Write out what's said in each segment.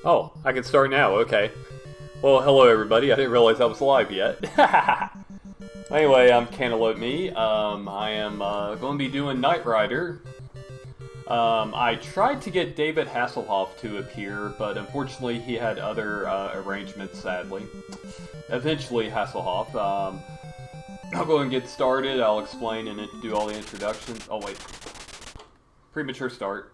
Oh, I can start now, okay. Well, hello everybody, I didn't realize I was live yet. Anyway, I'm Cantaloupeme. I am going to be doing Knight Rider. I tried to get David Hasselhoff to appear, but unfortunately he had other arrangements, sadly. Eventually, Hasselhoff. I'll go and get started, I'll explain and do all the introductions. Oh wait. Premature start.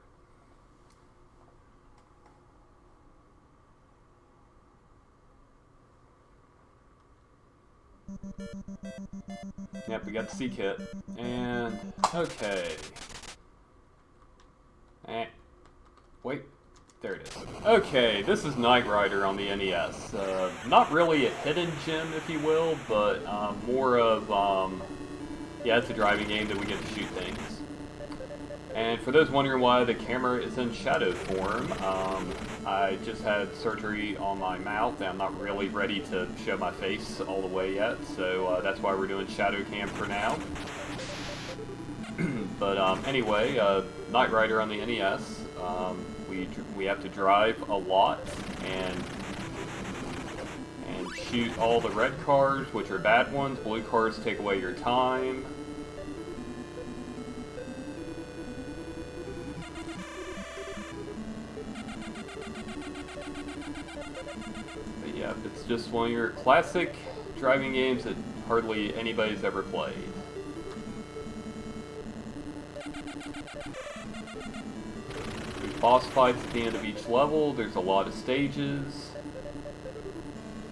Yep, we got the C kit. And, okay. Wait, there it is. Okay, this is Knight Rider on the NES. Not really a hidden gem, if you will, but more of, yeah, it's a driving game that we get to shoot things. And for those wondering why the camera is in shadow form, I just had surgery on my mouth, and I'm not really ready to show my face all the way yet, so that's why we're doing shadow cam for now. But anyway, Knight Rider on the NES, we have to drive a lot and shoot all the red cars, which are bad ones. Blue cars take away your time. But yeah, it's just one of your classic driving games that hardly anybody's ever played. Boss fights at the end of each level, there's a lot of stages,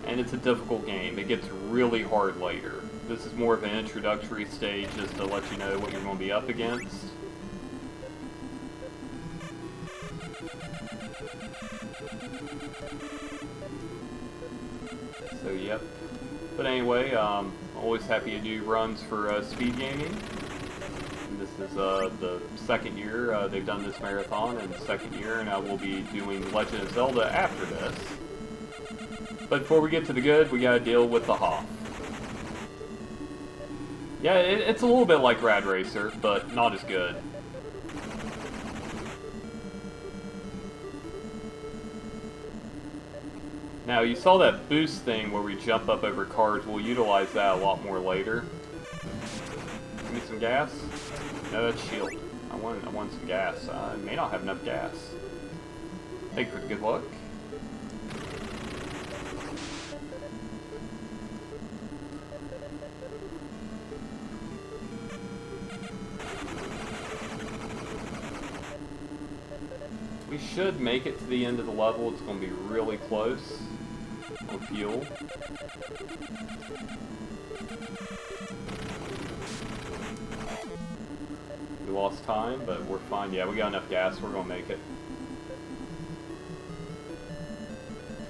and it's a difficult game. It gets really hard later. This is more of an introductory stage just to let you know what you're going to be up against. So yep. But anyway, I'm always happy to do runs for SpeedGaming. This is the second year they've done this marathon, and the second year, and I will be doing Legend of Zelda after this. But before we get to the good, we gotta deal with the Hoff. Yeah, it's a little bit like Rad Racer, but not as good. Now, you saw that boost thing where we jump up over cars. We'll utilize that a lot more later. Give me some gas. No, that's shield. I want some gas. I may not have enough gas. Thank you for the good luck. We should make it to the end of the level. It's going to be really close on fuel. We lost time, but we're fine. Yeah, we got enough gas. We're gonna make it.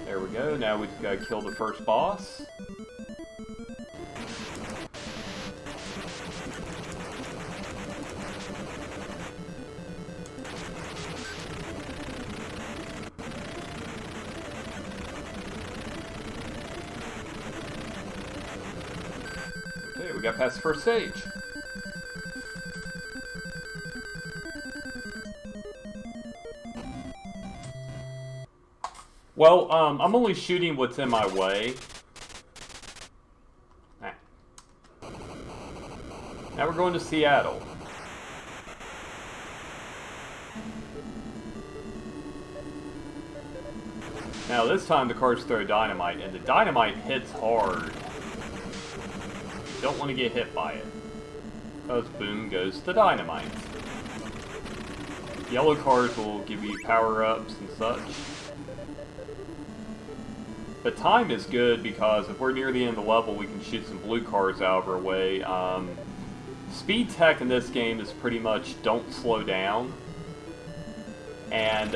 There we go. Now we just gotta kill the first boss. Okay, we got past the first stage. Well, I'm only shooting what's in my way. Now we're going to Seattle. Now this time the cars throw dynamite, and the dynamite hits hard. You don't want to get hit by it, because boom goes the dynamite. Yellow cars will give you power-ups and such. The time is good because if we're near the end of the level, we can shoot some blue cars out of our way. Speed tech in this game is pretty much don't slow down. And,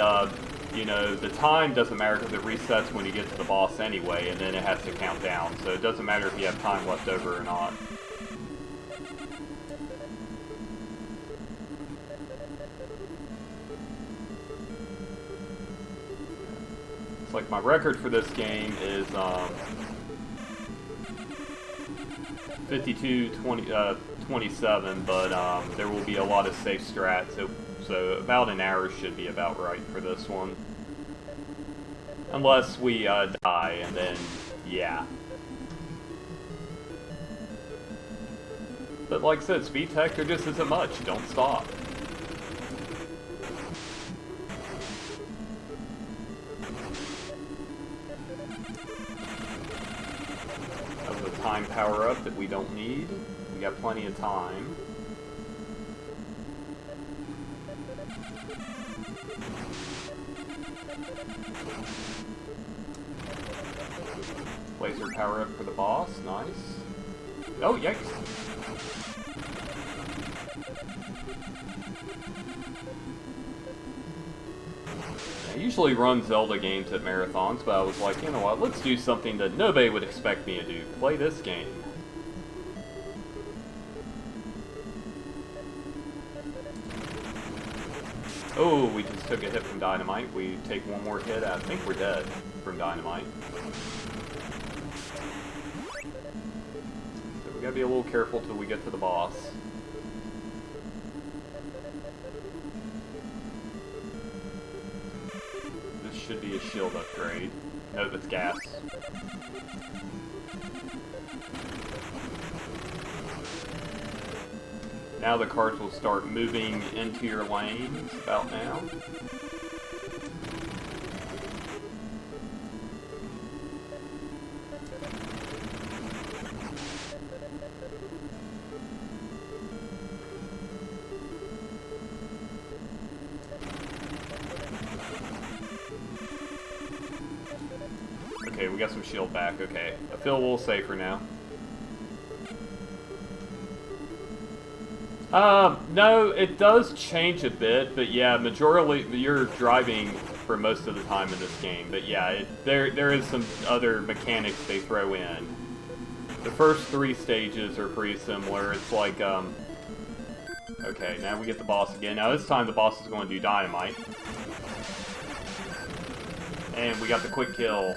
you know, the time doesn't matter because it resets when you get to the boss anyway, and then it has to count down. So it doesn't matter if you have time left over or not. Like my record for this game is 52, 27, but there will be a lot of safe strats, so about an hour should be about right for this one. Unless we die, and then, yeah. But like I said, speed tech, there just isn't much. Don't stop. That was a time power-up that we don't need. We got plenty of time. Laser power-up for the boss. Nice. Oh, yikes. I usually run Zelda games at marathons, but I was like, you know what, let's do something that nobody would expect me to do. Play this game. Oh, we just took a hit from Dynamite. We take one more hit, I think we're dead from Dynamite. So we gotta be a little careful till we get to the boss. Should be a shield upgrade. No, that's gas. Now the cars will start moving into your lanes about now. Okay, we got some shield back, okay. I feel a little safer now. No, it does change a bit, but yeah, majorly, you're driving for most of the time in this game, but yeah, there is some other mechanics they throw in. The first 3 stages are pretty similar. It's like, okay, now we get the boss again. Now this time the boss is going to do Dynamite. And we got the quick kill.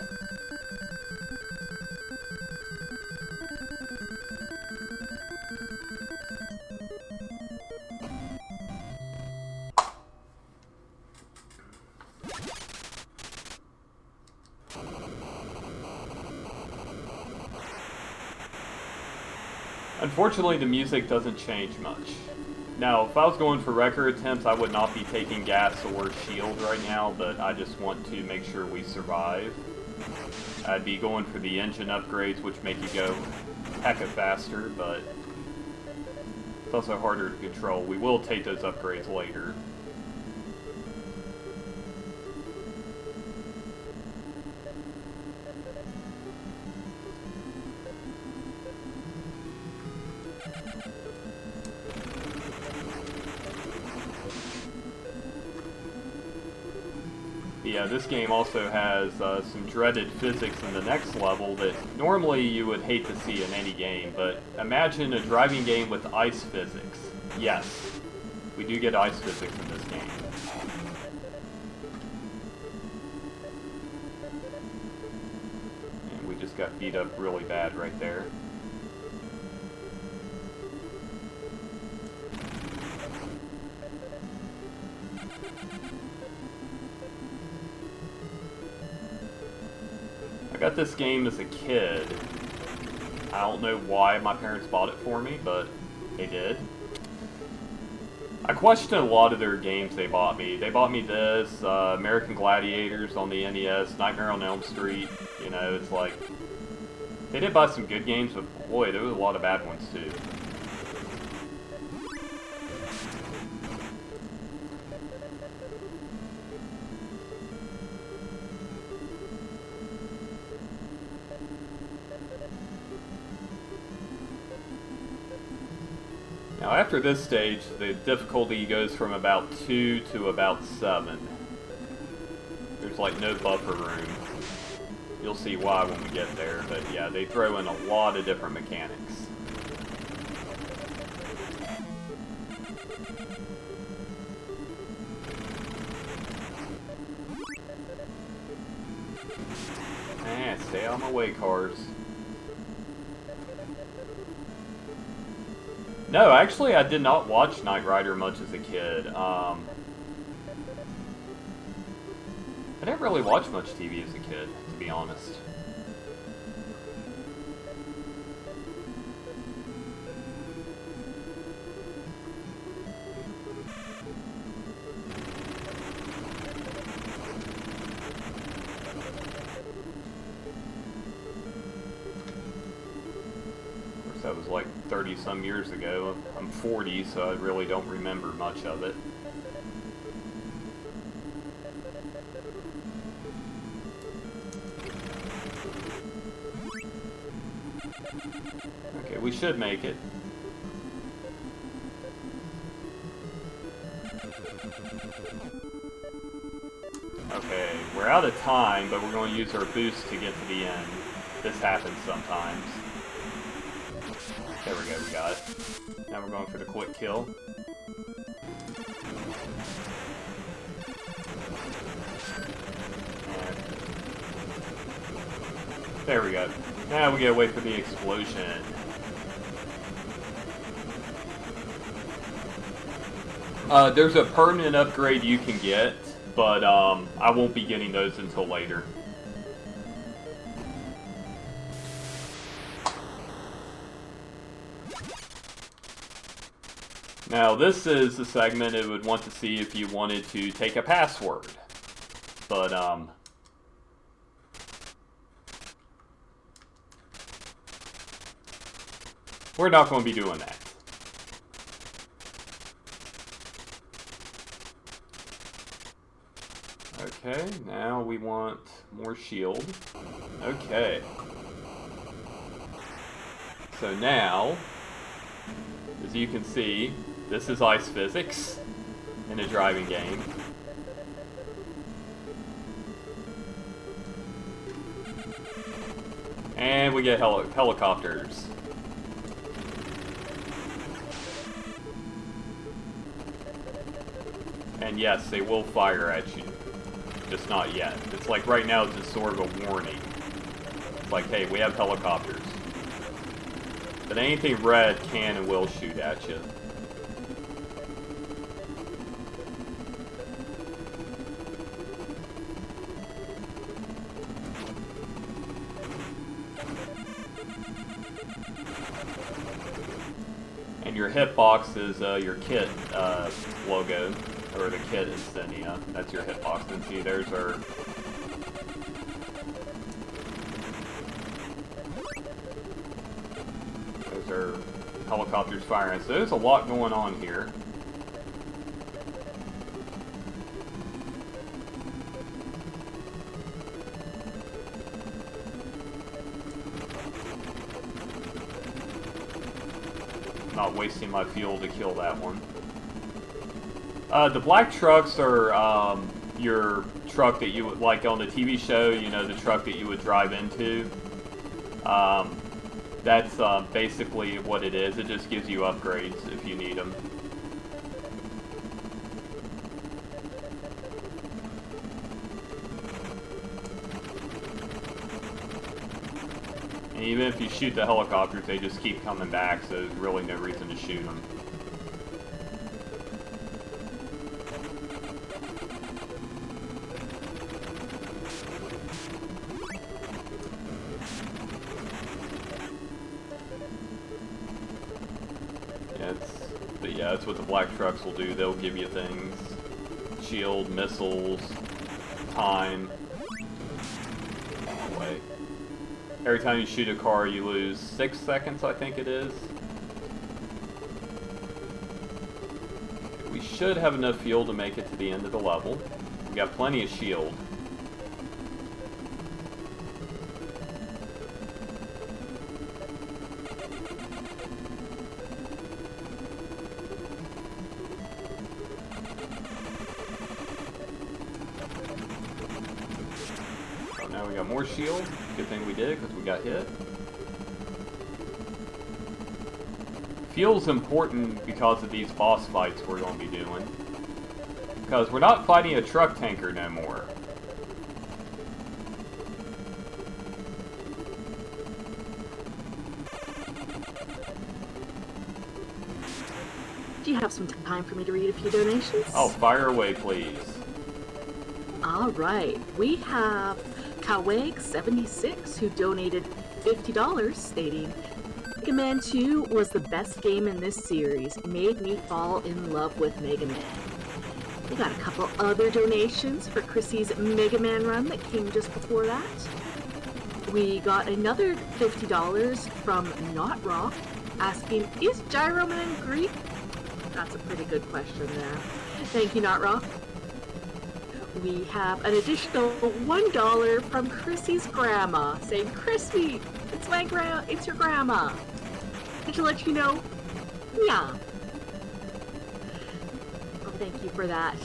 Unfortunately, the music doesn't change much. Now, if I was going for record attempts, I would not be taking gas or shield right now, but I just want to make sure we survive. I'd be going for the engine upgrades, which make you go hecka faster, but it's also harder to control. We will take those upgrades later. Yeah, this game also has some dreaded physics in the next level that normally you would hate to see in any game, but imagine a driving game with ice physics. Yes, we do get ice physics in this game. And we just got beat up really bad right there. I got this game as a kid. I don't know why my parents bought it for me, but they did. I question a lot of their games they bought me. They bought me this, American Gladiators on the NES, Nightmare on Elm Street. You know, it's like, they did buy some good games, but boy, there was a lot of bad ones too. Now after this stage, the difficulty goes from about 2 to about 7. There's like no buffer room. You'll see why when we get there, but yeah, they throw in a lot of different mechanics. Stay out of my way, cars. No, actually, I did not watch Knight Rider much as a kid. I didn't really watch much TV as a kid, to be honest. That was like 30 some years ago. I'm 40, so I really don't remember much of it. Okay, we should make it. Okay, we're out of time, but we're going to use our boost to get to the end. This happens sometimes. There we go, we got it. Now we're going for the quick kill. And there we go. Now we gotta wait for the explosion. There's a permanent upgrade you can get, but I won't be getting those until later. Now, this is the segment it would want to see if you wanted to take a password. But, we're not going to be doing that. Okay, now we want more shield. Okay. So now, as you can see, this is ice physics in a driving game. And we get helicopters. And yes, they will fire at you. Just not yet. It's like right now it's just sort of a warning. It's like, hey, we have helicopters. But anything red can and will shoot at you. And your hitbox is your kit logo, or the kit insignia. That's your hitbox. And see, there's our... There's our helicopters firing. So there's a lot going on here. Not wasting my fuel to kill that one. The black trucks are your truck that you would, like on the TV show, you know, the truck that you would drive into. That's basically what it is. It just gives you upgrades if you need them. And even if you shoot the helicopters, they just keep coming back, so there's really no reason to shoot them. But yeah, that's what the black trucks will do. They'll give you things. Shield, missiles, time. Anyway. Every time you shoot a car, you lose 6 seconds, I think it is. We should have enough fuel to make it to the end of the level. We got plenty of shield. Oh, now we got more shield. Good thing we did, because we got hit. Fuel's important because of these boss fights we're going to be doing. Because we're not fighting a truck tanker no more. Do you have some time for me to read a few donations? Oh, fire away, please. All right. We have Kaweg76 who donated $50, stating, Mega Man 2 was the best game in this series. Made me fall in love with Mega Man. We got a couple other donations for Chrissy's Mega Man run that came just before that. We got another $50 from Not Rock, asking, is Gyro Man Greek? That's a pretty good question there. Thank you, Not Rock. We have an additional $1 from Chrissy's grandma, saying, Chrissy, it's your grandma. And to let you know, yeah. Well, thank you for that.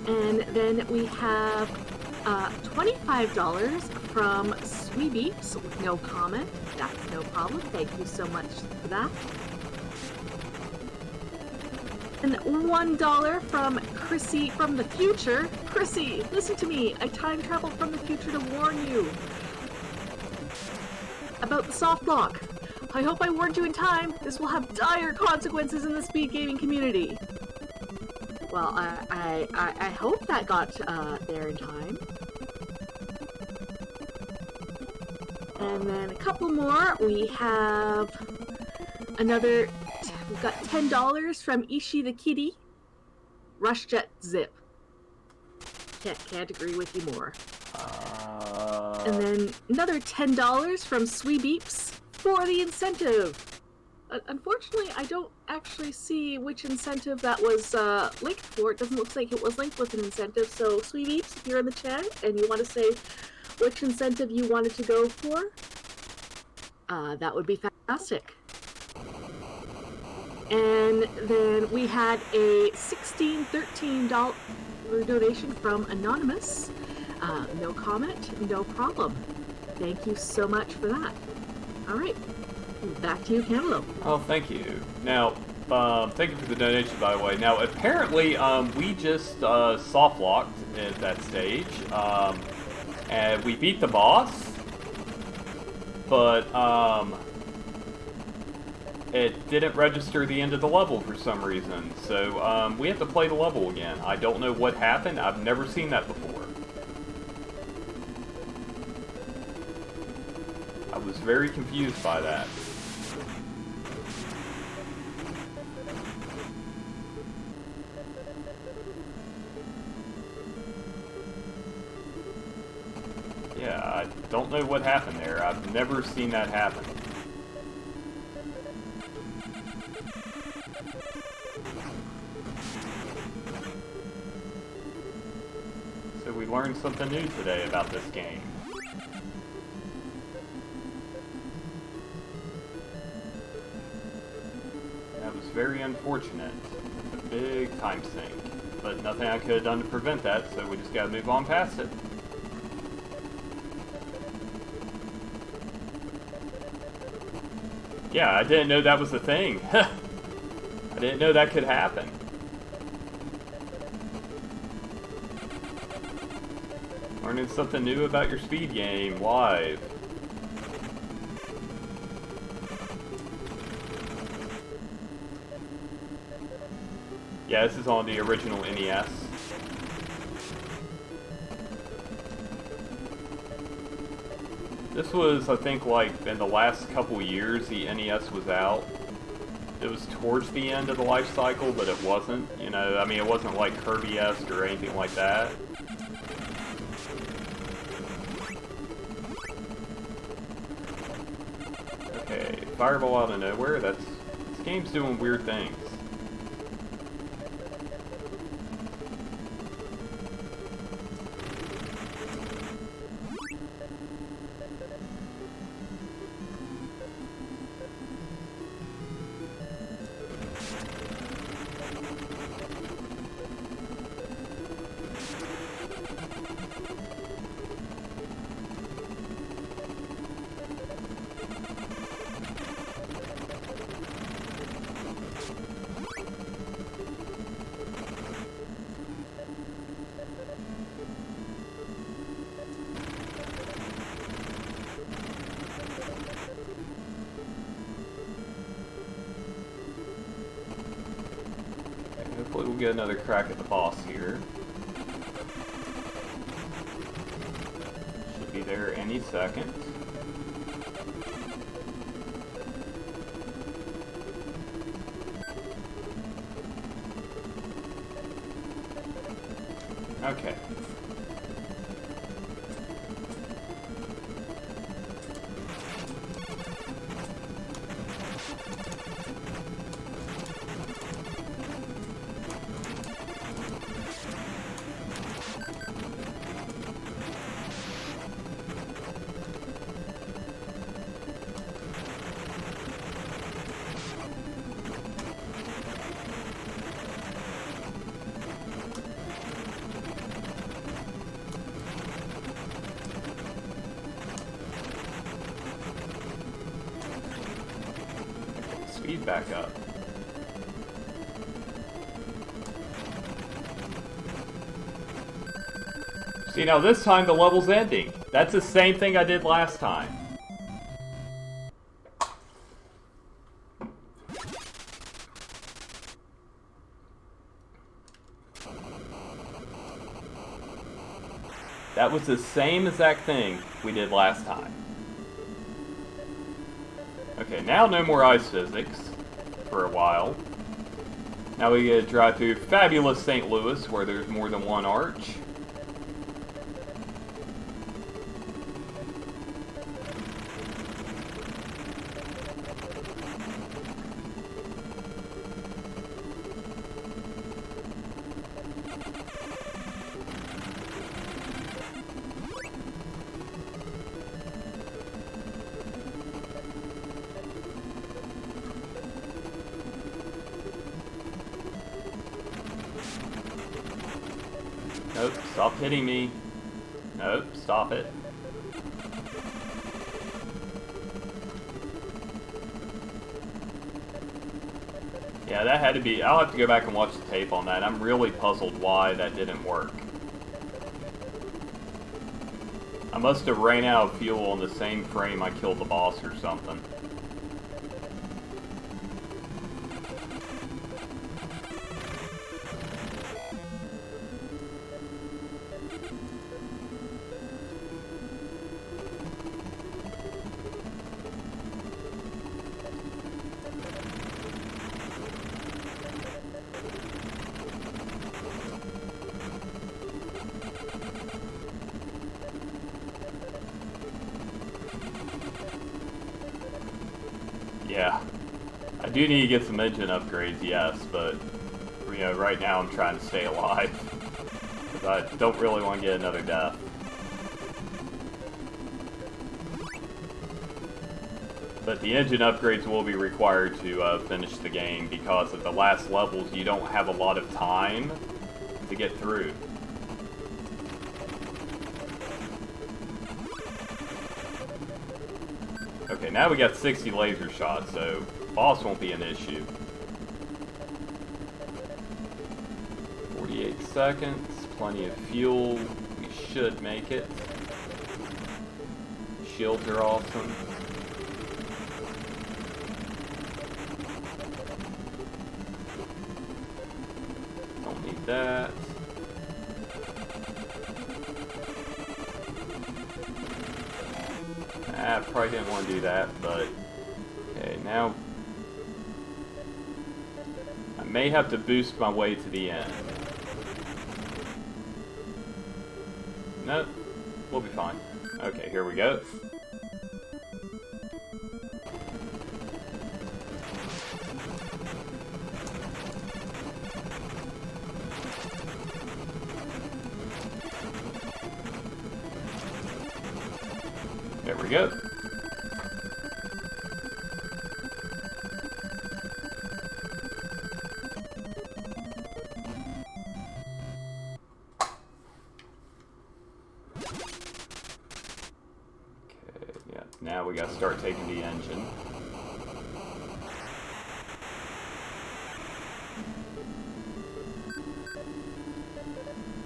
And then we have $25 from Sweebeeps with no comment. That's no problem. Thank you so much for that. And $1 from Chrissy from the future. Chrissy, listen to me. I time traveled from the future to warn you about the soft lock. I hope I warned you in time. This will have dire consequences in the speed gaming community. Well, I hope that got there in time. And then a couple more. We have another. We've got $10 from Ishi the Kitty. Rushjet Zip. Can't agree with you more. And then another $10 from Sweebeeps for the incentive. Unfortunately, I don't actually see which incentive that was linked for. It doesn't look like it was linked with an incentive. So, Sweebeeps, if you're in the chat and you want to say which incentive you wanted to go for, that would be fantastic. And then we had a $13 donation from Anonymous. No comment, no problem. Thank you so much for that. All right, back to you, Cantaloupeme. Oh, thank you. Now, thank you for the donation, by the way. Now, apparently, we just soft locked at that stage, and we beat the boss, but it didn't register the end of the level for some reason. So we have to play the level again. I don't know what happened. I've never seen that before. I was very confused by that. Yeah, I don't know what happened there. I've never seen that happen. So we learned something new today about this game. That was very unfortunate. It's a big time sink. But nothing I could have done to prevent that, so we just gotta move on past it. Yeah, I didn't know that was a thing. I didn't know that could happen. Learning something new about your speed game live. Yeah, this is on the original NES. This was, I think, like, in the last couple years the NES was out. It was towards the end of the life cycle, but it wasn't, you know, I mean, it wasn't like Kirby-esque or anything like that. Okay, fireball out of nowhere, this game's doing weird things. we'll get another crack at the boss here. Should be there any second. Okay. Speed back up. See, now this time the level's ending. That's the same thing I did last time. That was the same exact thing we did last time. Okay, now no more ice physics for a while. Now we get to drive through fabulous St. Louis, where there's more than one arch. Nope, stop hitting me. Nope, stop it. Yeah, that had to be... I'll have to go back and watch the tape on that. I'm really puzzled why that didn't work. I must have ran out of fuel on the same frame I killed the boss or something. Yeah, I do need to get some engine upgrades, yes, but, you know, right now I'm trying to stay alive, because I don't really want to get another death. But the engine upgrades will be required to finish the game, because at the last levels you don't have a lot of time to get through. Okay, now we got 60 laser shots, so boss won't be an issue. 48 seconds, plenty of fuel, we should make it. Shields are awesome. Don't need that. I probably didn't want to do that, but... Okay, now... I may have to boost my way to the end. Nope. We'll be fine. Okay, here we go. There we go. Okay, yeah, now we gotta start taking the engine.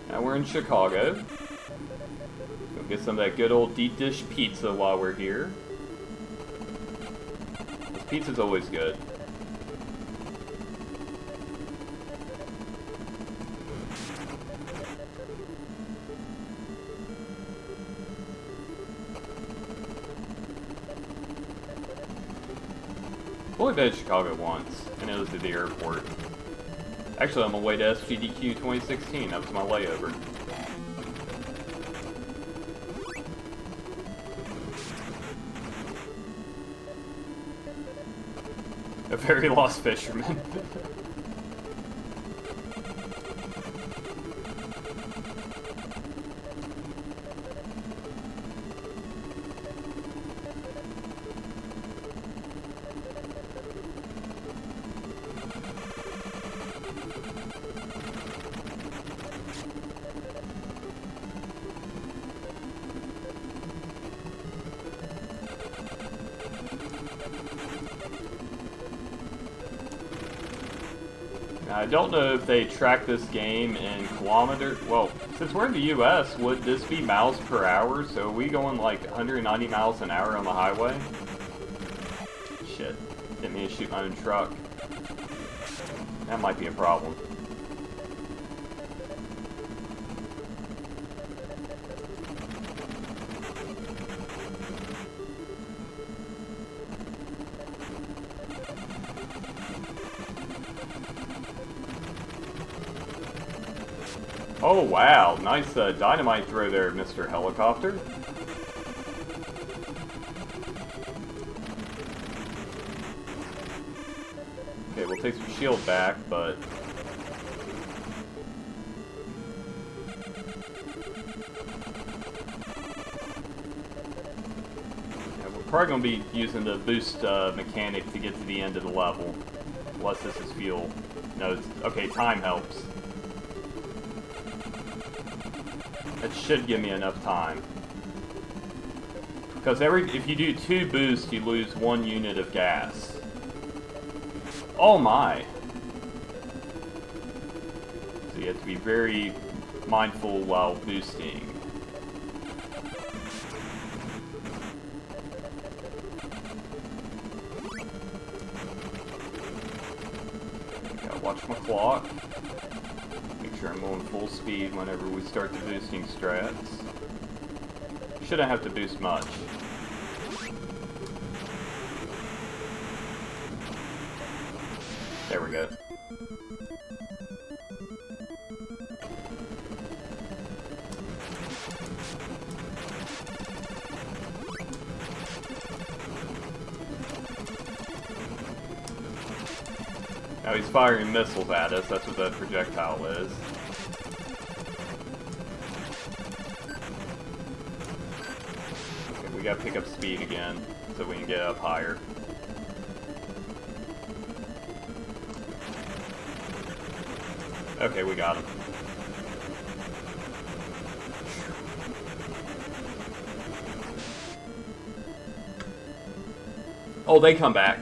Now we're in Chicago. Get some of that good old deep dish pizza while we're here. This pizza's always good. I've only been to Chicago once, and it was at the airport. Actually, I'm on my way to SGDQ 2016. That was my layover. A very lost fisherman. I don't know if they track this game in kilometers. Well, since we're in the US, would this be miles per hour? So are we going like 190 miles an hour on the highway? Shit. Didn't mean to shoot my own truck. That might be a problem. Oh wow, nice dynamite throw there, Mr. Helicopter. Okay, we'll take some shield back, but... yeah, we're probably going to be using the boost mechanic to get to the end of the level. Unless this is fuel. No, it's... okay, time helps. It should give me enough time. Because if you do 2 boosts, you lose 1 unit of gas. Oh my! So you have to be very mindful while boosting. Gotta watch my clock. Make sure I'm going full speed whenever we start the boosting strats. Shouldn't have to boost much. There we go. Now he's firing missiles at us, that's what that projectile is. Okay, we gotta pick up speed again, so we can get up higher. Okay, we got him. Oh, they come back.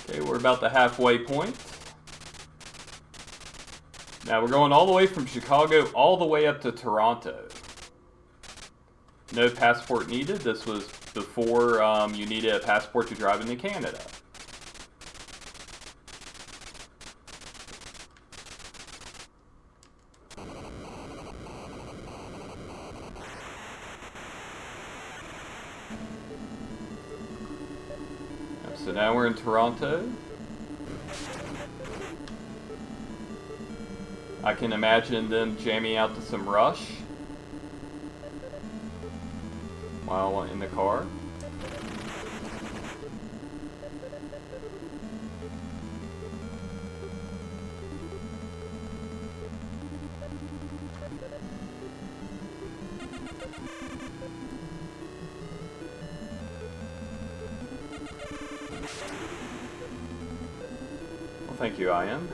Okay, we're about the halfway point. Now we're going all the way from Chicago all the way up to Toronto. No passport needed. This was before you needed a passport to drive into Canada. So now we're in Toronto. I can imagine them jamming out to some Rush while in the car. Well, thank you, Ian.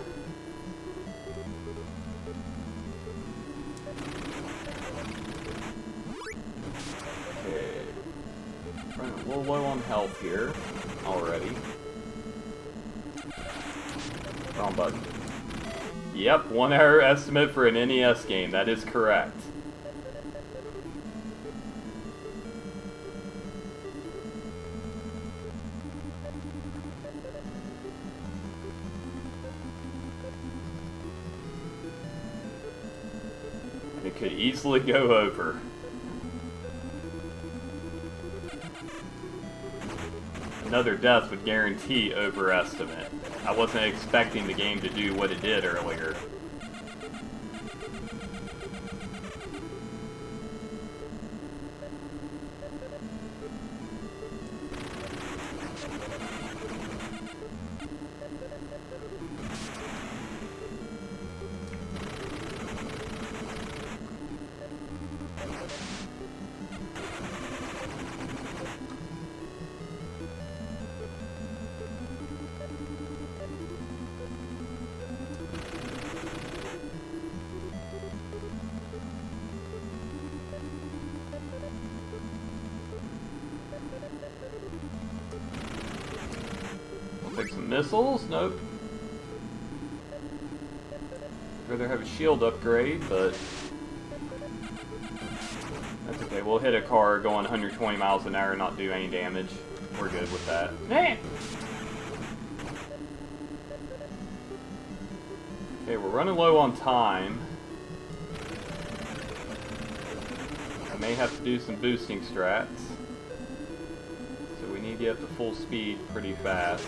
Running a little low on health here already. Wrong button. Yep, 1 hour estimate for an NES game. That is correct. could easily go over. Another death would guarantee overestimate. I wasn't expecting the game to do what it did earlier. Take some missiles? Nope. I'd rather have a shield upgrade, but that's okay. We'll hit a car going 120 miles an hour and not do any damage. We're good with that. Okay, we're running low on time. I may have to do some boosting strats. So we need to get up to full speed pretty fast.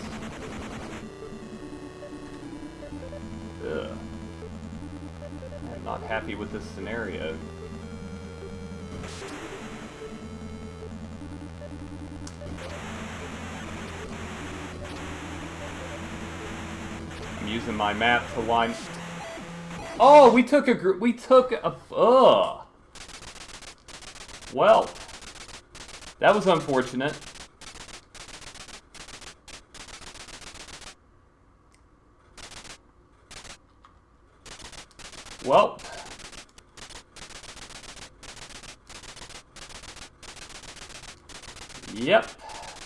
Ugh. I'm not happy with this scenario. I'm using my map to line. Oh, we took a. Ugh. Well, that was unfortunate. Well, yep,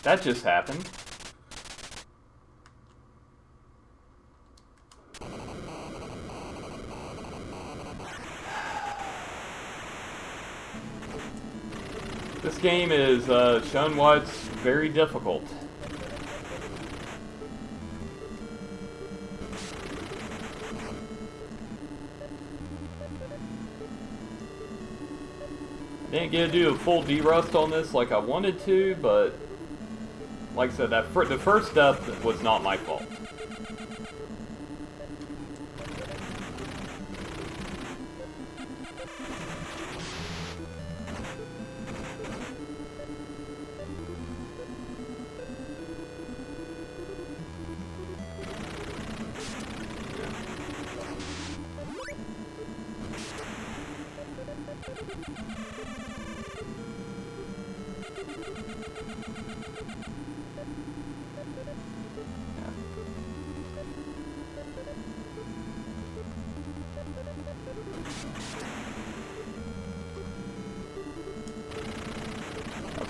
that just happened. This game is shown why it's very difficult. I didn't get to do a full derust on this like I wanted to, but like I said, the first death was not my fault.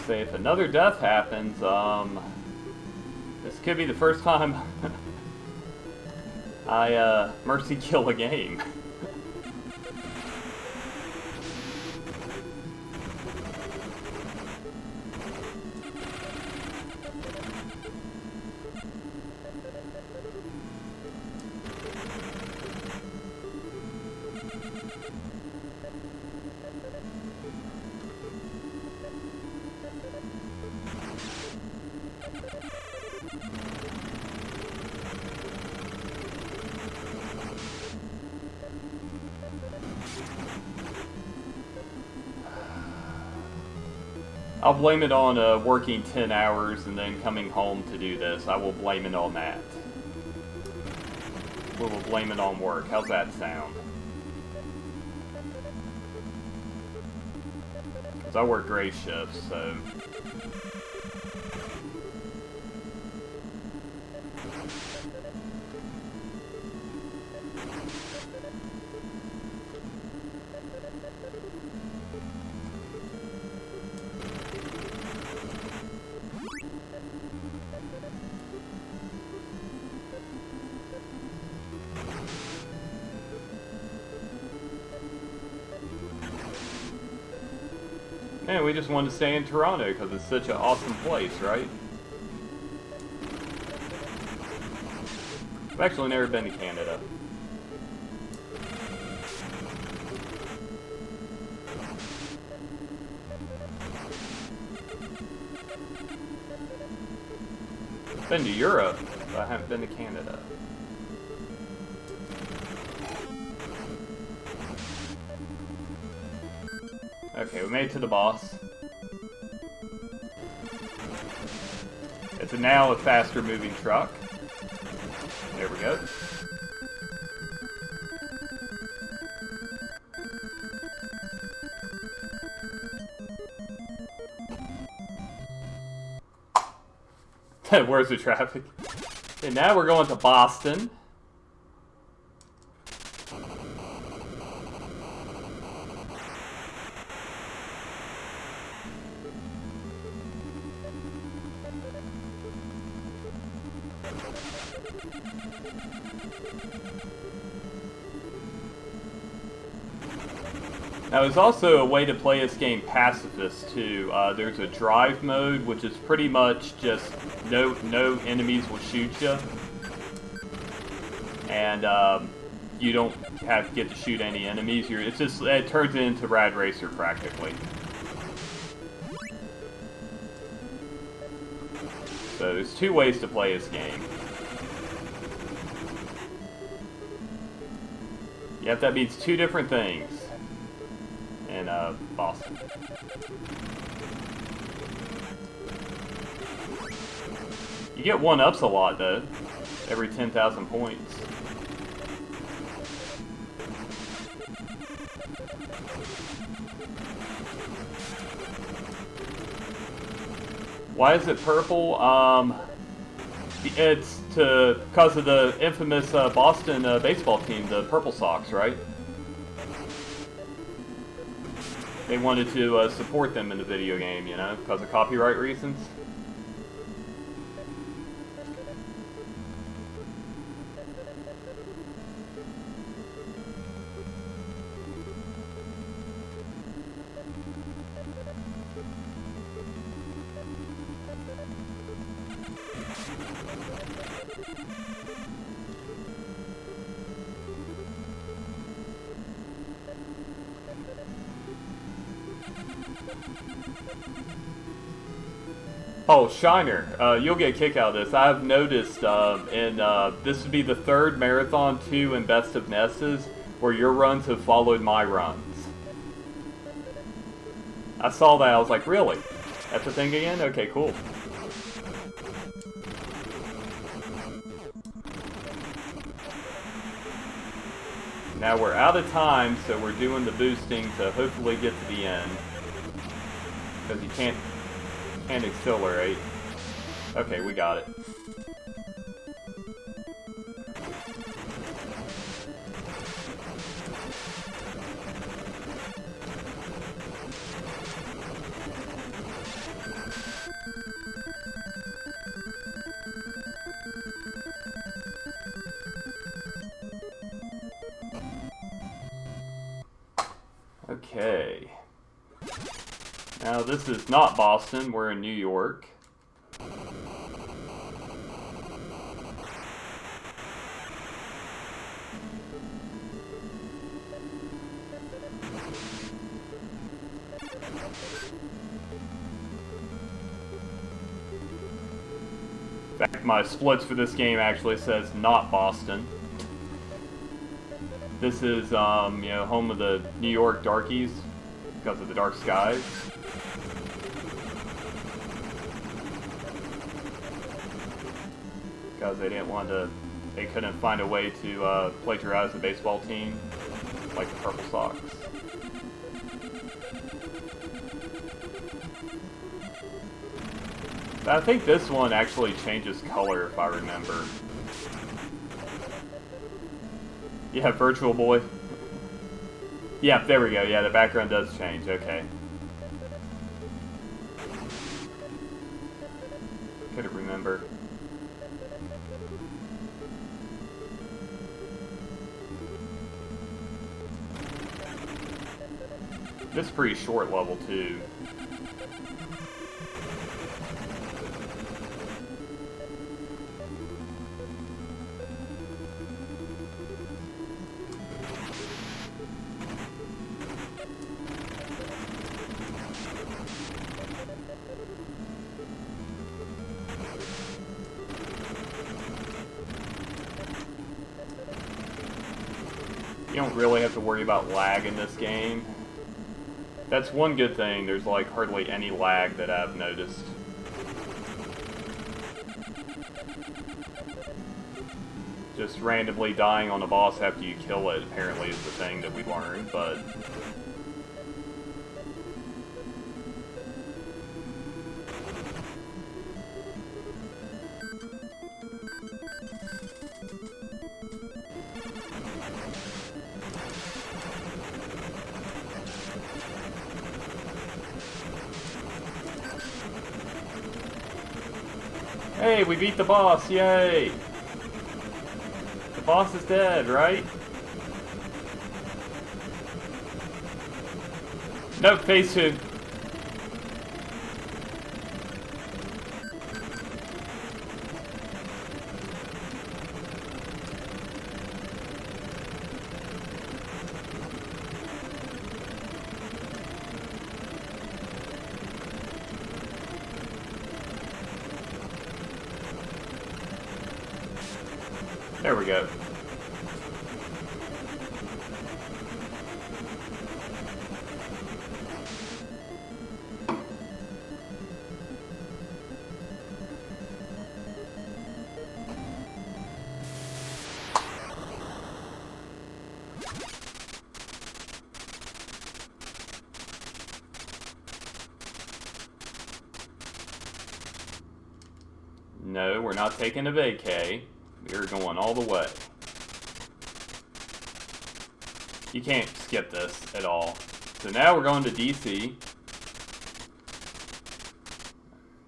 Say if another death happens, this could be the first time I mercy kill a game. I'll blame it on working 10 hours and then coming home to do this. I will blame it on that. We will blame it on work. How's that sound? Because I work gray shifts, so... Man, we just wanted to stay in Toronto because it's such an awesome place, right? I've actually never been to Canada. Been to Europe, but I haven't been to Canada. Okay, we made it to the boss. It's now a faster moving truck. There we go. Where's the traffic? And now we're going to Boston. Now, there's also a way to play this game pacifist too. There's a drive mode, which is pretty much just no enemies will shoot you, and you don't have to get to shoot any enemies. It turns it into Rad Racer practically. So there's two ways to play this game. Yep, that means two different things. In Boston. You get 1-ups a lot though, every 10,000 points. Why is it purple? It's because of the infamous Boston baseball team, the Purple Sox, right? They wanted to support them in the video game, you know, because of copyright reasons. Oh, Shiner, you'll get a kick out of this. I've noticed, this would be the third Marathon 2 and Best of Nesses, where your runs have followed my runs. I saw that, I was like, really? That's a thing again? Okay, cool. Now we're out of time, so we're doing the boosting to hopefully get to the end. Because you can't accelerate. Okay, we got it. Okay. Now this is not Boston, we're in New York. In fact, my splits for this game actually says not Boston. This is, you know, home of the New York darkies because of the dark skies. Because they didn't want to, they couldn't find a way to plagiarize the baseball team like the Purple Sox. I think this one actually changes color, if I remember. Yeah, Virtual Boy. Yeah, there we go. Yeah, the background does change. Okay. Couldn't remember. This is pretty short level, too. You don't really have to worry about lag in this game. That's one good thing, there's like hardly any lag that I've noticed. Just randomly dying on a boss after you kill it apparently is the thing that we learned, but... Hey, we beat the boss, yay! The boss is dead, right? Nope, phase 2. There we go. No, we're not taking a vacay. We're going all the way. You can't skip this at all. So now we're going to DC.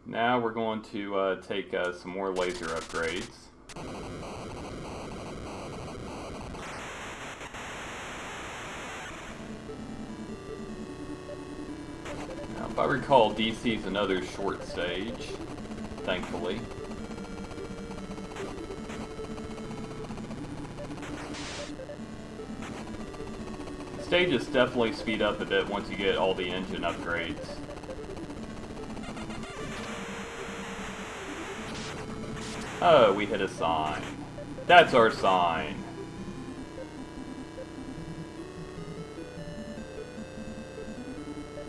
Now we're going to take some more laser upgrades. Now, if I recall, DC's another short stage, thankfully. Stages definitely speed up a bit once you get all the engine upgrades. Oh, we hit a sign. That's our sign.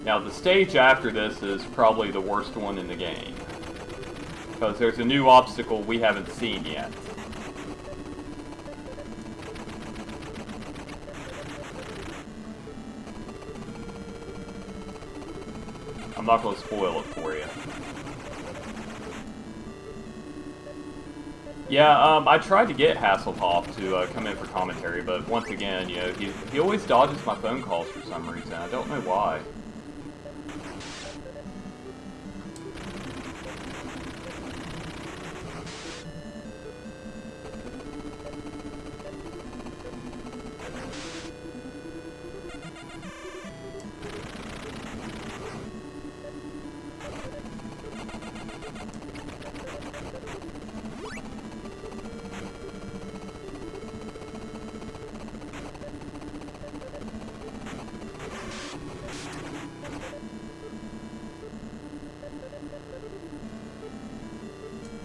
Now the stage after this is probably the worst one in the game, because there's a new obstacle we haven't seen yet. I'm not going to spoil it for you. Yeah, I tried to get Hasselhoff to come in for commentary, but once again, you know, he always dodges my phone calls for some reason. I don't know why.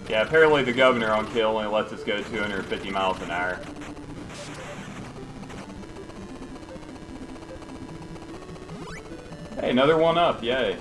Yeah, apparently the governor on Kill only lets us go 250 miles an hour. Hey, another one up, yay.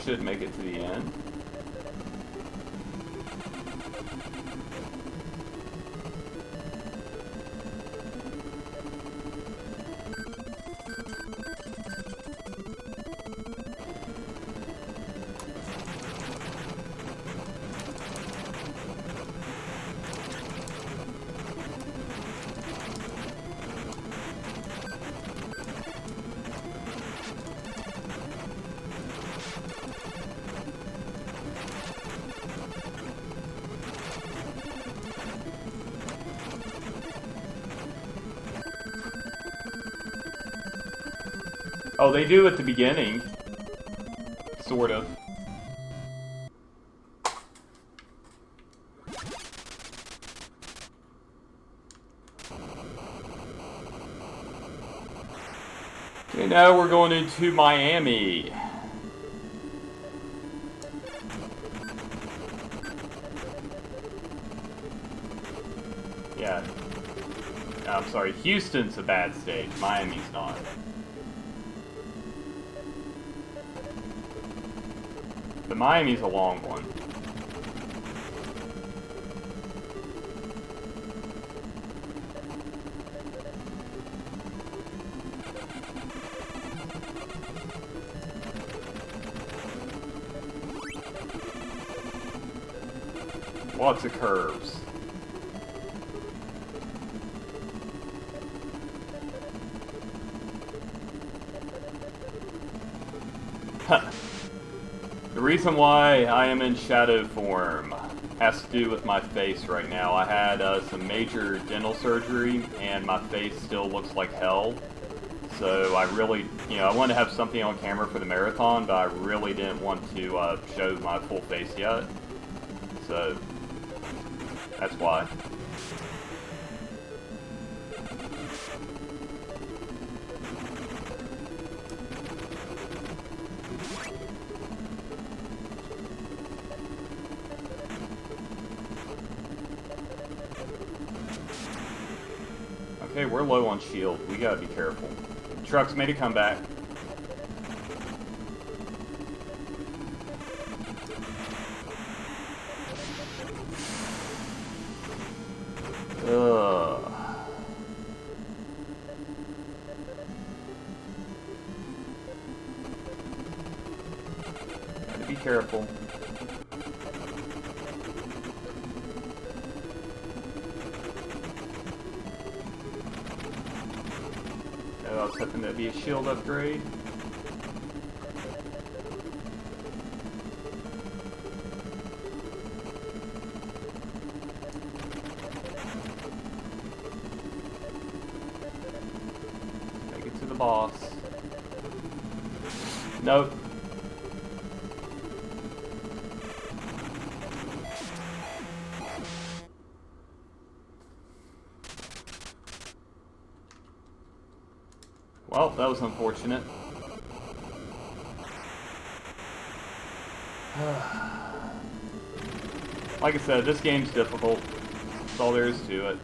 Should make it to the end. Oh, they do at the beginning. Sort of. Okay, now we're going into Miami. Yeah. I'm sorry, Houston's a bad stage. Miami's not. But Miami's a long one. Lots of curves. The reason why I am in shadow form has to do with my face right now. I had some major dental surgery and my face still looks like hell. So I really, I wanted to have something on camera for the marathon, but I really didn't want to show my full face yet. So that's why. Okay, we're low on shield. We gotta be careful. Truck's made a comeback. Ugh. Gotta be careful. I was hoping that'd be a shield upgrade. Make it to the boss. Nope. Well, that was unfortunate. Like I said, this game's difficult. That's all there is to it.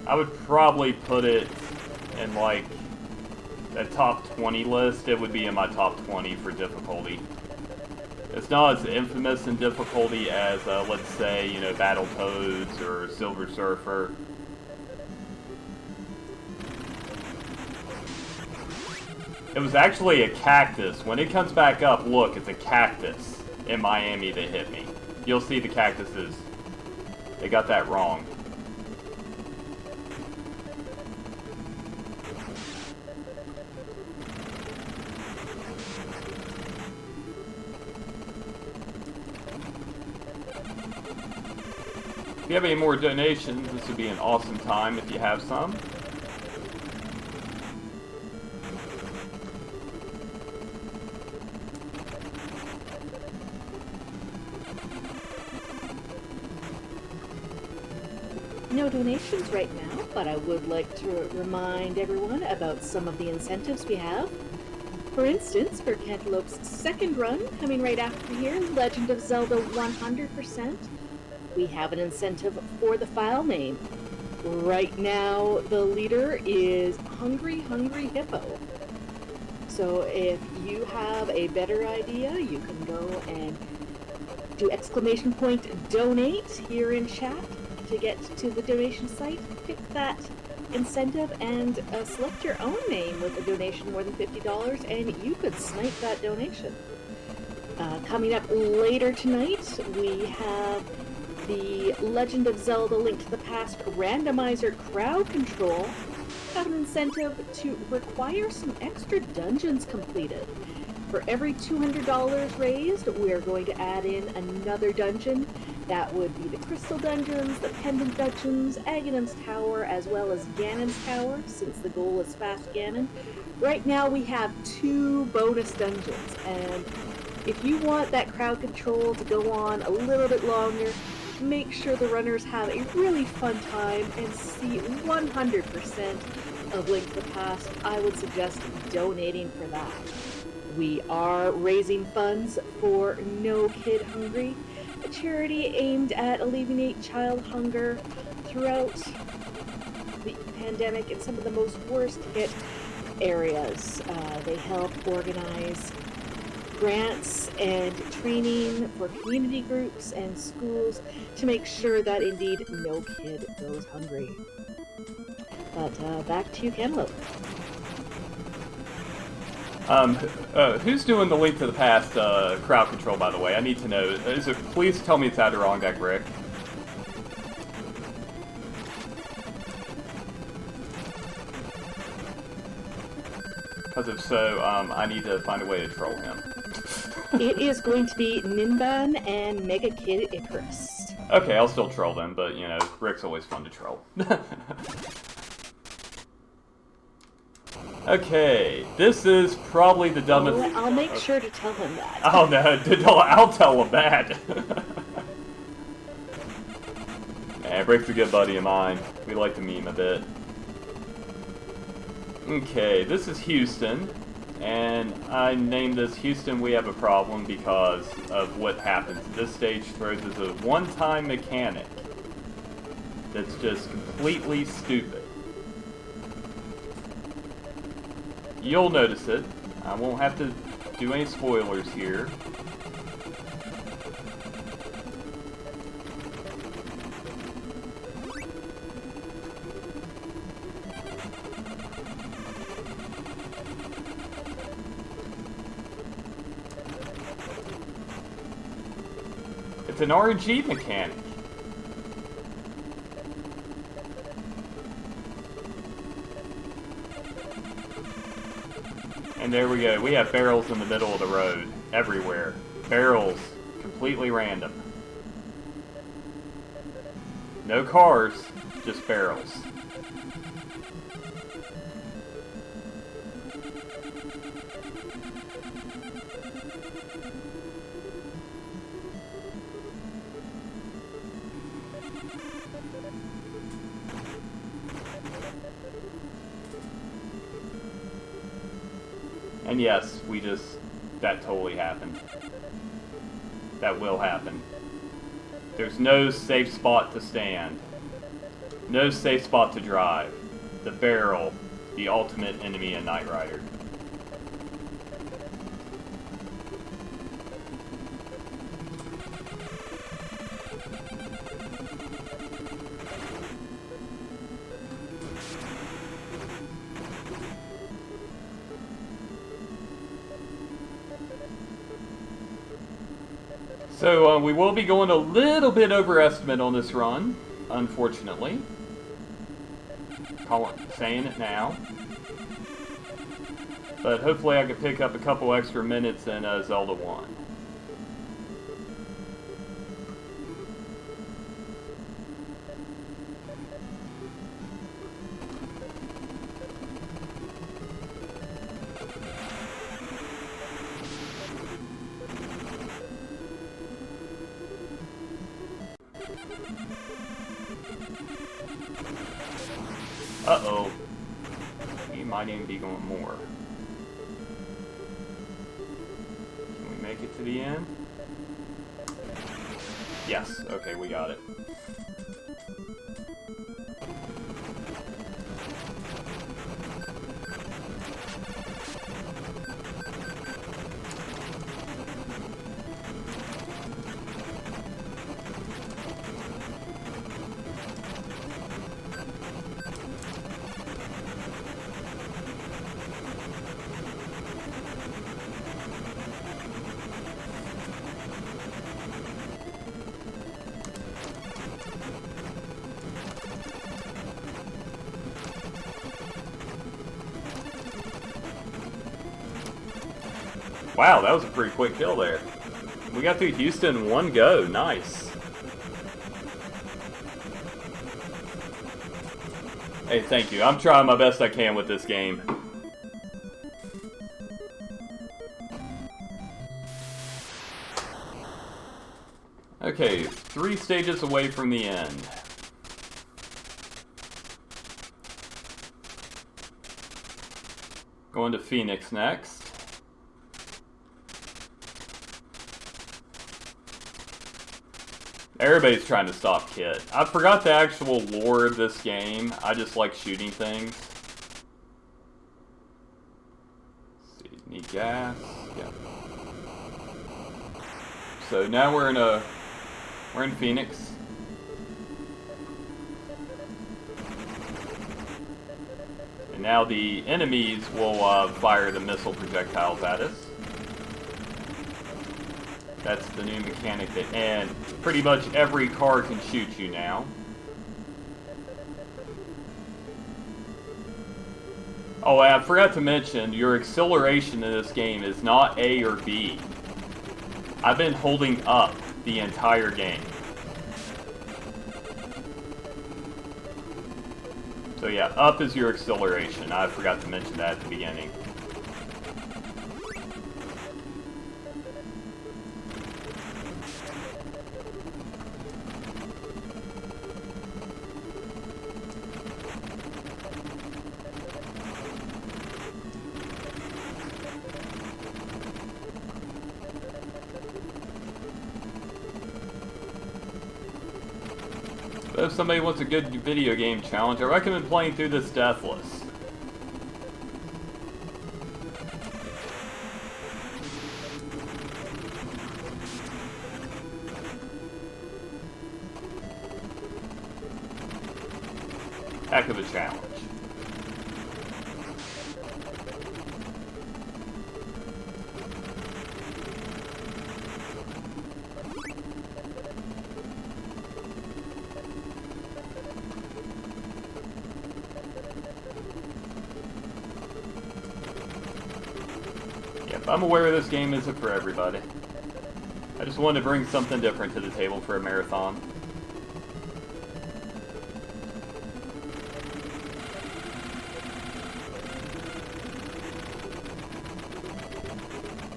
I would probably put it in like a top 20 list. It would be in my top 20 for difficulty. It's not as infamous in difficulty as, let's say, Battletoads or Silver Surfer. It was actually a cactus. When it comes back up, look, it's a cactus in Miami that hit me. You'll see the cactuses. They got that wrong. If you have any more donations, this would be an awesome time if you have some. No donations right now, but I would like to remind everyone about some of the incentives we have. For instance, for Cantaloupe's second run, coming right after here, Legend of Zelda 100%, we have an incentive for the file name. Right now, the leader is Hungry Hungry Hippo. So if you have a better idea, you can go and do !donate here in chat to get to the donation site, pick that incentive, and select your own name with a donation more than $50, and you could snipe that donation. Coming up later tonight, we have the Legend of Zelda Link to the Past randomizer crowd control. Have an incentive to require some extra dungeons completed. For every $200 raised, we are going to add in another dungeon, That would be the Crystal Dungeons, the Pendant Dungeons, Aghanim's Tower, as well as Ganon's Tower, since the goal is Fast Ganon. Right now we have 2 bonus dungeons, and if you want that crowd control to go on a little bit longer, make sure the runners have a really fun time and see 100% of Link to the Past, I would suggest donating for that. We are raising funds for No Kid Hungry, a charity aimed at alleviating child hunger throughout the pandemic in some of the most worst hit areas. They help organize grants and training for community groups and schools to make sure that indeed no kid goes hungry. But back to you, Cantaloupe. Who's doing the Link to the Past crowd control, by the way? I need to know. Please tell me it's Adirondack Rick. Because if so, I need to find a way to troll him. It is going to be Ninban and Mega Kid Icarus. Okay, I'll still troll them, but, you know, Rick's always fun to troll. Okay, this is probably the dumbest... I'll make sure to tell him that. Oh, no, I'll tell him that. Man, Rick's a good buddy of mine. We like to meme a bit. Okay, this is Houston, and I named this Houston We Have a Problem because of what happens. This stage throws as a one-time mechanic that's just completely stupid. You'll notice it. I won't have to do any spoilers here. It's an RNG mechanic. And there we go. We have barrels in the middle of the road. Everywhere. Barrels. Completely random. No cars. Just barrels. And yes, that totally happened. That will happen. There's no safe spot to stand. No safe spot to drive. The barrel, the ultimate enemy in Knight Rider. So, we will be going a little bit over estimate on this run, unfortunately. Saying it now. But hopefully I can pick up a couple extra minutes in Zelda 1. Uh-oh. You might even be going more. Can we make it to the end? Yes. Okay, we got it. Wow, that was a pretty quick kill there. We got through Houston in one go. Nice. Hey, thank you. I'm trying my best I can with this game. Okay, 3 stages away from the end. Going to Phoenix next. Everybody's trying to stop Kit. I forgot the actual lore of this game. I just like shooting things. Let's see, need gas. Yeah. So now we're in Phoenix. And now the enemies will fire the missile projectiles at us. That's the new mechanic and pretty much every car can shoot you now. Oh, I forgot to mention, your acceleration in this game is not A or B. I've been holding up the entire game. So yeah, up is your acceleration. I forgot to mention that at the beginning. But if somebody wants a good video game challenge, I recommend playing through this deathless. Heck of a challenge. I'm aware this game isn't for everybody. I just wanted to bring something different to the table for a marathon.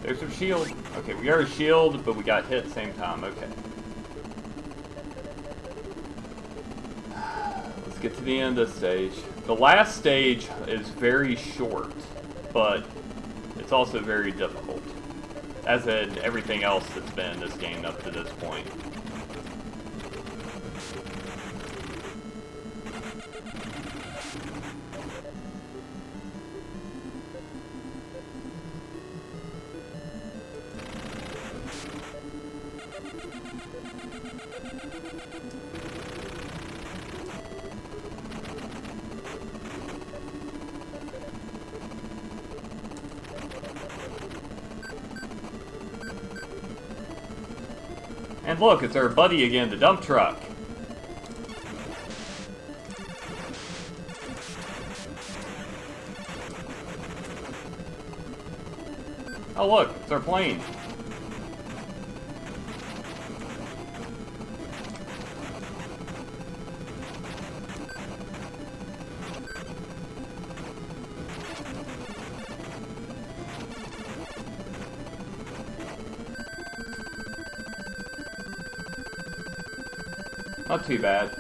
There's our shield. Okay, we got a shield, but we got hit at the same time. Okay. Let's get to the end of this stage. The last stage is very short, but it's also very difficult, as in everything else that's been in this game up to this point. And look, it's our buddy again, the dump truck. Oh look, it's our plane. Not too bad.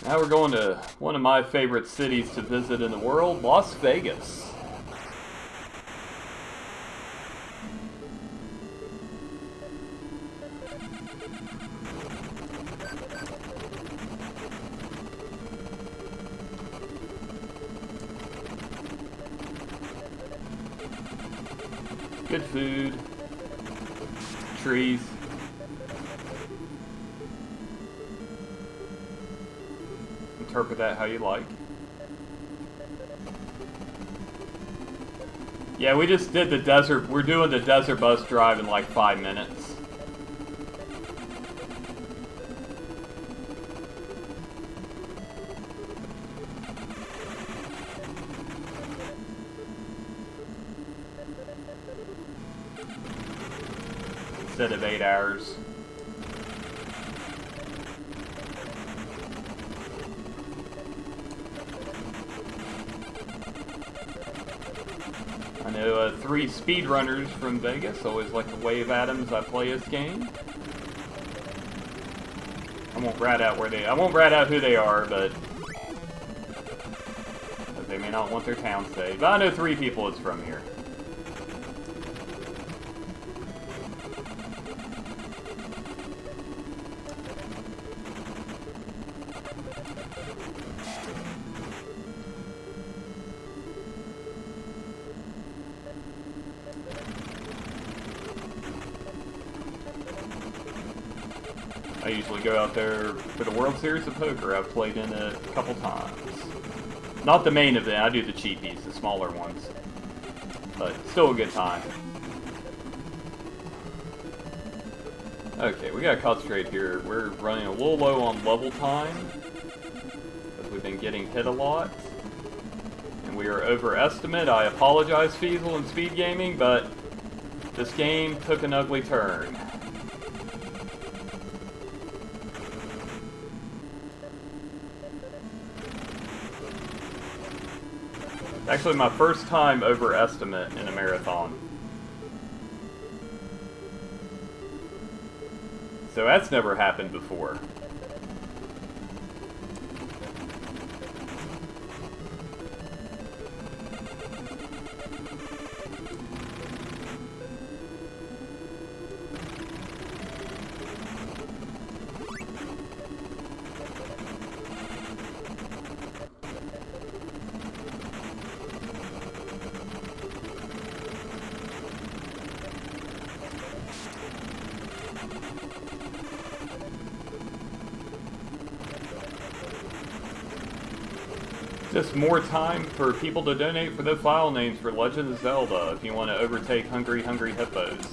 Now we're going to one of my favorite cities to visit in the world, Las Vegas. Good food, trees. Interpret that how you like. Yeah, we just did the desert. We're doing the desert bus drive in like 5 minutes. Instead of 8 hours. know 3 speedrunners from Vegas. Always like to wave at them as I play this game. I won't rat out who they are, but they may not want their town saved. But I know 3 people is from here. I usually go out there for the World Series of Poker. I've played in it a couple times. Not the main event, I do the cheapies, the smaller ones. But still a good time. Okay, we gotta concentrate here. We're running a little low on level time, because we've been getting hit a lot. And we are overestimate. I apologize, Feasel and SpeedGaming, but this game took an ugly turn. Actually, my first time overestimate in a marathon. So that's never happened before. Just more time for people to donate for the file names for Legend of Zelda if you want to overtake Hungry Hungry Hippos.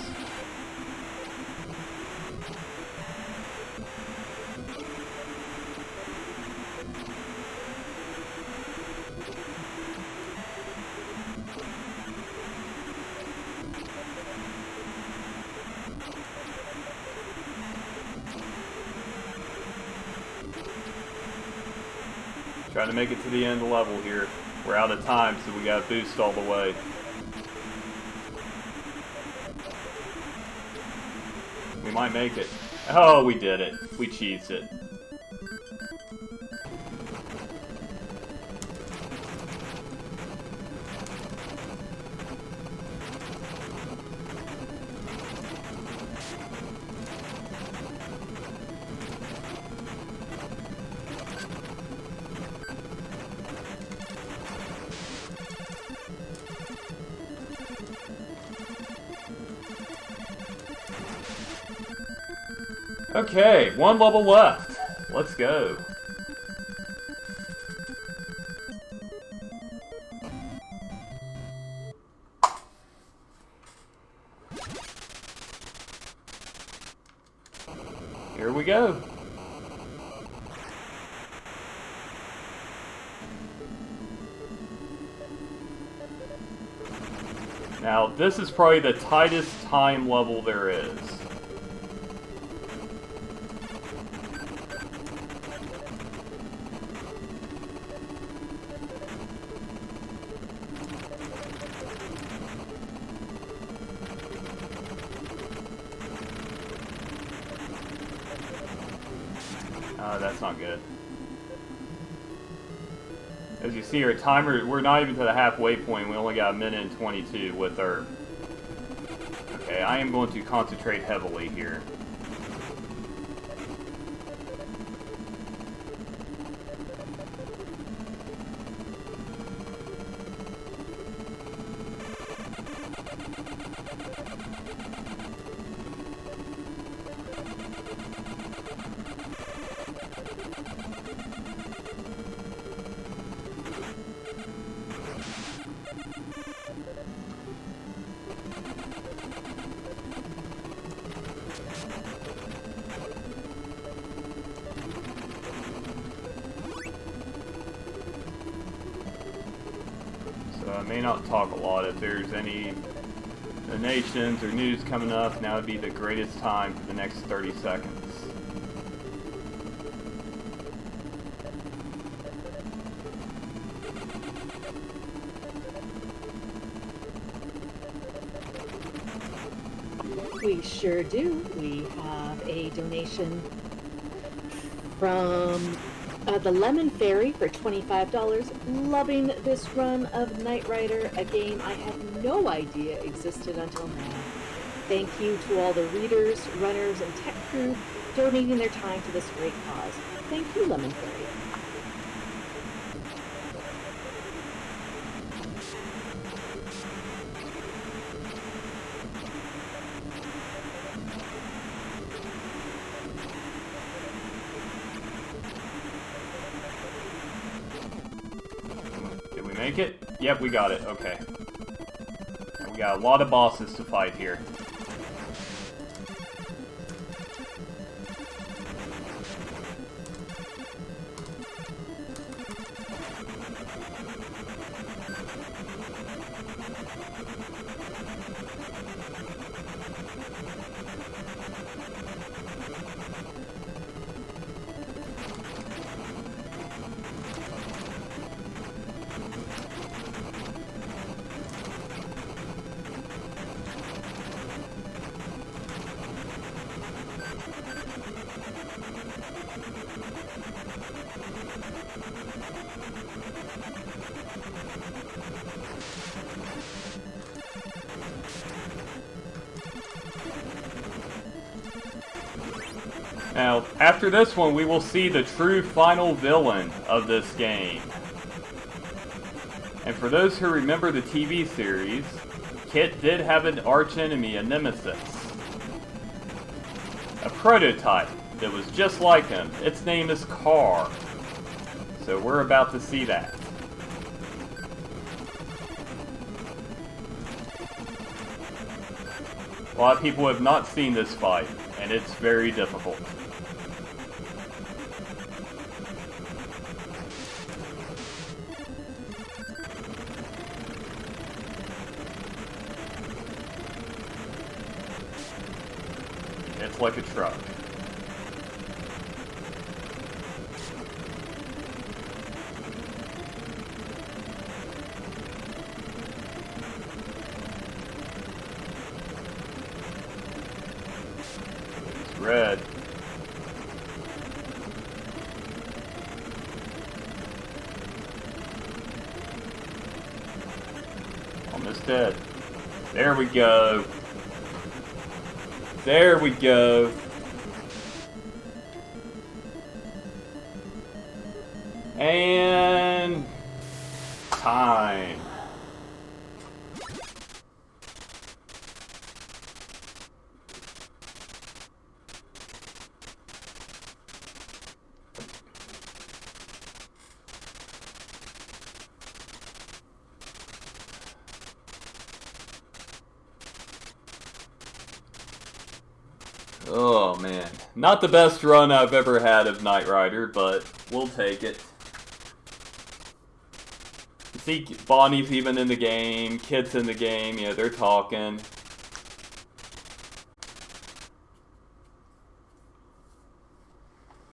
Trying to make it to the end of the level here. We're out of time, so we gotta boost all the way. We might make it. Oh, we did it. We cheesed it. Okay, 1 level left. Let's go. Here we go. Now, this is probably the tightest time level there is. That's not good. As you see, our timer, we're not even to the halfway point. We only got 1 minute and 22 with our... Okay, I am going to concentrate heavily here. I may not talk a lot. If there's any donations or news coming up, now would be the greatest time for the next 30 seconds. We sure do. We have a donation from the Lemon Fairy for $25. Loving this run of Knight Rider, a game I had no idea existed until now. Thank you to all the readers, runners, and tech crew donating their time to this great cause. Thank you, Lemon Fairy. Did we make it? Yep, we got it. Okay. And we got a lot of bosses to fight here. Now, after this one, we will see the true final villain of this game. And for those who remember the TV series, Kit did have an archenemy, a nemesis. A prototype that was just like him. Its name is Carr. So we're about to see that. A lot of people have not seen this fight, and it's very difficult. It's like a truck. It's red. Almost dead. There we go. There we go. And time. Oh man, not the best run I've ever had of Knight Rider, but we'll take it. You see Bonnie's even in the game, Kit's in the game, you know, they're talking.